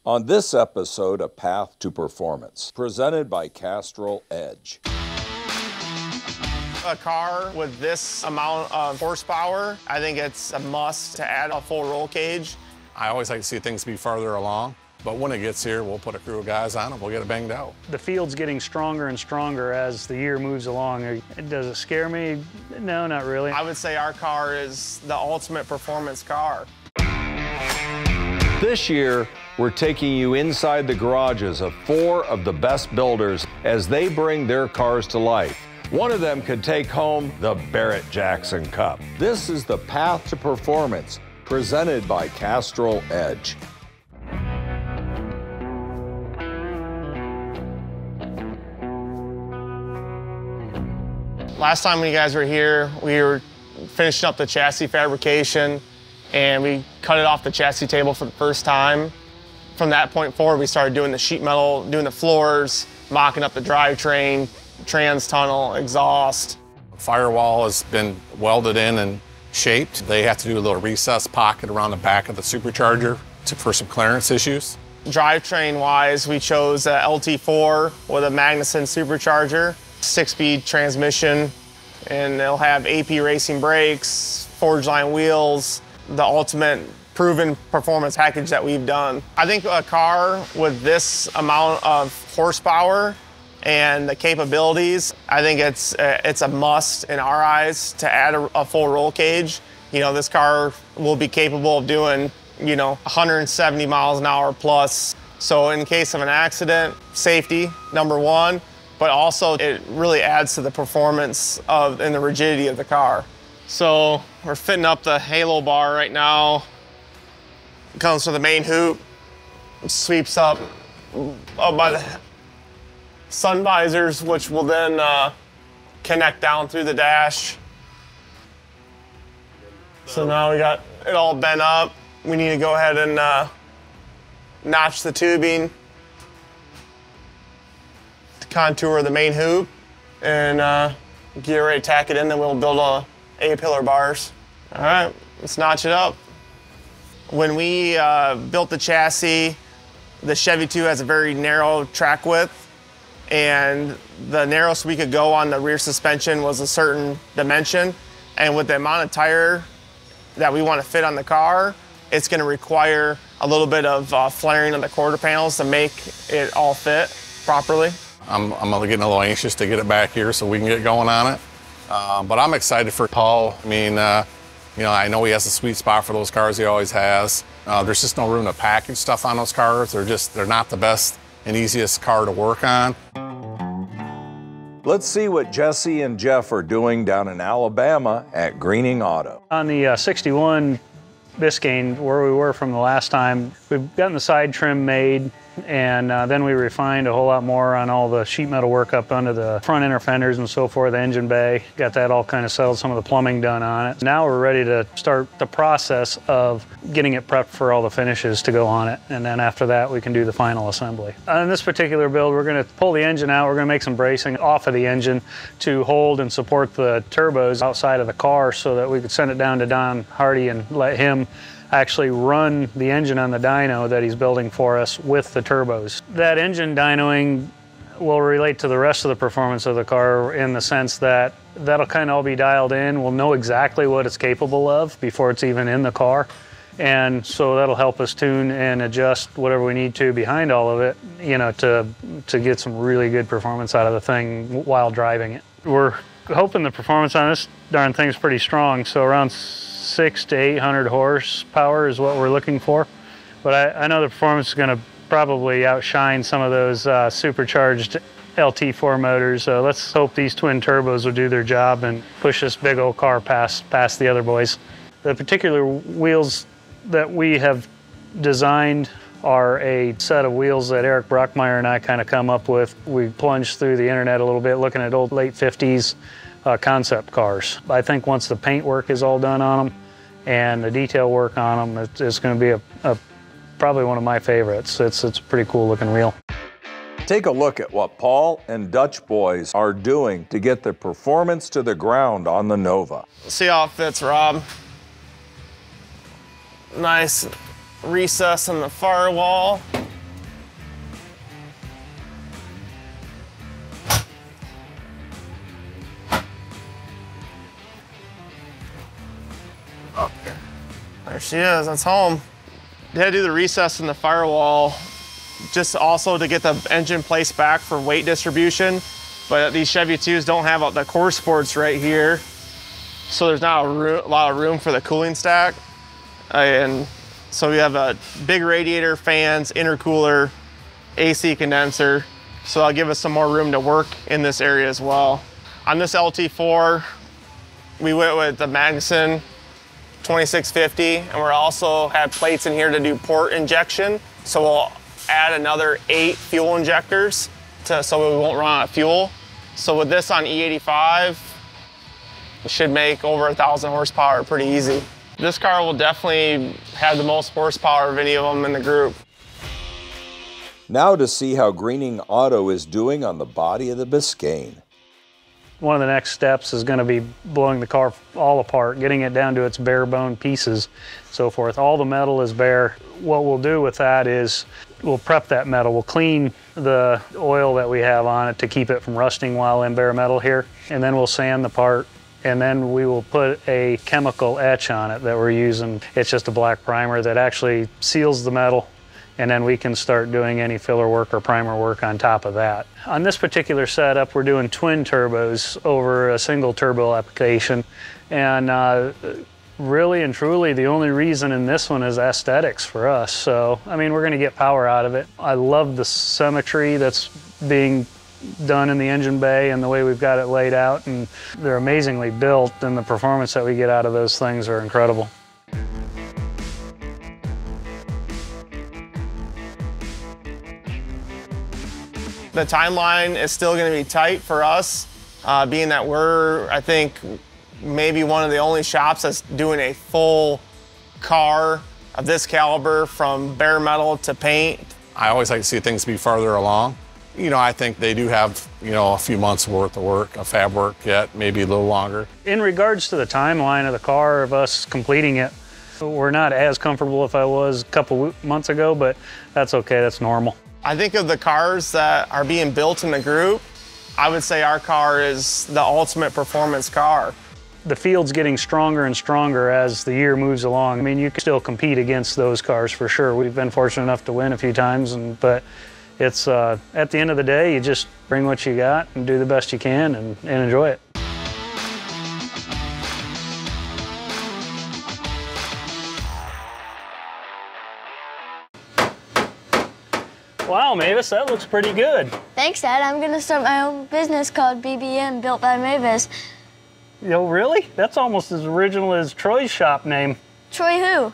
On this episode of Path to Performance, presented by Castrol EDGE. A car with this amount of horsepower, I think it's a must to add a full roll cage. I always like to see things be farther along, but when it gets here, we'll put a crew of guys on it, we'll get it banged out. The field's getting stronger and stronger as the year moves along. Does it scare me? No, not really. I would say our car is the ultimate performance car. This year, we're taking you inside the garages of 4 of the best builders as they bring their cars to life. One of them could take home the Barrett-Jackson Cup. This is the Path to Performance, presented by Castrol EDGE. Last time when you guys were here, we were finishing up the chassis fabrication, and we cut it off the chassis table for the first time. From that point forward, we started doing the sheet metal, doing the floors, mocking up the drivetrain, trans tunnel, exhaust. Firewall has been welded in and shaped. They have to do a little recess pocket around the back of the supercharger for some clearance issues. Drivetrain-wise, we chose a LT4 with a Magnuson supercharger, 6-speed transmission, and they'll have AP racing brakes, forged line wheels, the ultimate proven performance package that we've done. I think a car with this amount of horsepower and the capabilities, I think it's a must in our eyes to add a full roll cage. You know, this car will be capable of doing, 170 miles an hour plus. So in case of an accident, safety, number one, but also it really adds to the performance and the rigidity of the car. So we're fitting up the halo bar right now. It comes with the main hoop, sweeps up by the sun visors, which will then connect down through the dash. So now we got it all bent up. We need to go ahead and notch the tubing to contour the main hoop and get ready to tack it in, then we'll build A-pillar bars. All right, let's notch it up. When we built the chassis, the Chevy II has a very narrow track width, and the narrowest we could go on the rear suspension was a certain dimension. And with the amount of tire that we want to fit on the car, it's going to require a little bit of flaring on the quarter panels to make it all fit properly. I'm getting a little anxious to get it back here so we can get going on it. But I'm excited for Paul. I mean, I know he has a sweet spot for those cars, he always has. There's just no room to package stuff on those cars. They're not the best and easiest car to work on. Let's see what Jesse and Jeff are doing down in Alabama at Greening Auto. On the 61 Biscayne, where we were from the last time, we've gotten the side trim made, and then we refined a whole lot more on all the sheet metal work up under the front inner fenders and so forth, the engine bay. Got that all kind of settled, some of the plumbing done on it. Now we're ready to start the process of getting it prepped for all the finishes to go on it, and then after that we can do the final assembly. On this particular build, we're going to pull the engine out. We're going to make some bracing off of the engine to hold and support the turbos outside of the car so that we could send it down to Don Hardy and let him actually run the engine on the dyno that he's building for us with the turbos. That engine dynoing will relate to the rest of the performance of the car in the sense that that'll kind of all be dialed in. We'll know exactly what it's capable of before it's even in the car. And so that'll help us tune and adjust whatever we need to behind all of it, to get some really good performance out of the thing while driving it. We're hoping the performance on this darn thing's pretty strong, so around 600 to 800 horsepower is what we're looking for. But I know the performance is going to probably outshine some of those supercharged LT4 motors. So let's hope these twin turbos will do their job and push this big old car past the other boys. The particular wheels that we have designed are a set of wheels that Eric Brockmeyer and I kind of come up with. We plunged through the internet a little bit looking at old late 50s concept cars. I think once the paint work is all done on them and the detail work on them, it's going to be probably one of my favorites. It's a pretty cool looking wheel. Take a look at what Paul and Dutch Boys are doing to get the performance to the ground on the Nova. See how it fits, Rob. Nice recess in the firewall. There she is, that's home. They had to do the recess in the firewall just also to get the engine placed back for weight distribution. But these Chevy IIs don't have the core sports right here. So there's not a lot of room for the cooling stack. And so we have a big radiator, fans, intercooler, AC condenser. So that'll give us some more room to work in this area as well. On this LT4, we went with the Magnuson 2650, and we're also have plates in here to do port injection. So we'll add another 8 fuel injectors so we won't run out of fuel. So with this on E85, it should make over 1,000 horsepower pretty easy. This car will definitely have the most horsepower of any of them in the group. Now to see how Greening Auto is doing on the body of the Biscayne. One of the next steps is going to be blowing the car all apart, getting it down to its bare bone pieces, so forth. All the metal is bare. What we'll do with that is we'll prep that metal. We'll clean the oil that we have on it to keep it from rusting while in bare metal here, and then we'll sand the part, and then we will put a chemical etch on it that we're using. It's just a black primer that actually seals the metal, and then we can start doing any filler work or primer work on top of that. On this particular setup, we're doing twin turbos over a single turbo application, and really and truly the only reason in this one is aesthetics for us. So, I mean, we're gonna get power out of it. I love the symmetry that's being done in the engine bay and the way we've got it laid out, and they're amazingly built, and the performance that we get out of those things are incredible. The timeline is still going to be tight for us, being that we're, I think, maybe one of the only shops that's doing a full car of this caliber from bare metal to paint. I always like to see things be farther along. You know, I think they do have, you know, a few months worth of work, of fab work yet, maybe a little longer. In regards to the timeline of the car, of us completing it, we're not as comfortable if I was a couple months ago, but that's okay, that's normal. I think of the cars that are being built in the group, I would say our car is the ultimate performance car. The field's getting stronger and stronger as the year moves along. I mean, you can still compete against those cars for sure. We've been fortunate enough to win a few times, but it's at the end of the day, you just bring what you got and do the best you can and enjoy it. Wow, Mavis, that looks pretty good. Thanks, Dad. I'm gonna start my own business called BBM, Built by Mavis. Yo, really? That's almost as original as Troy's shop name. Troy who?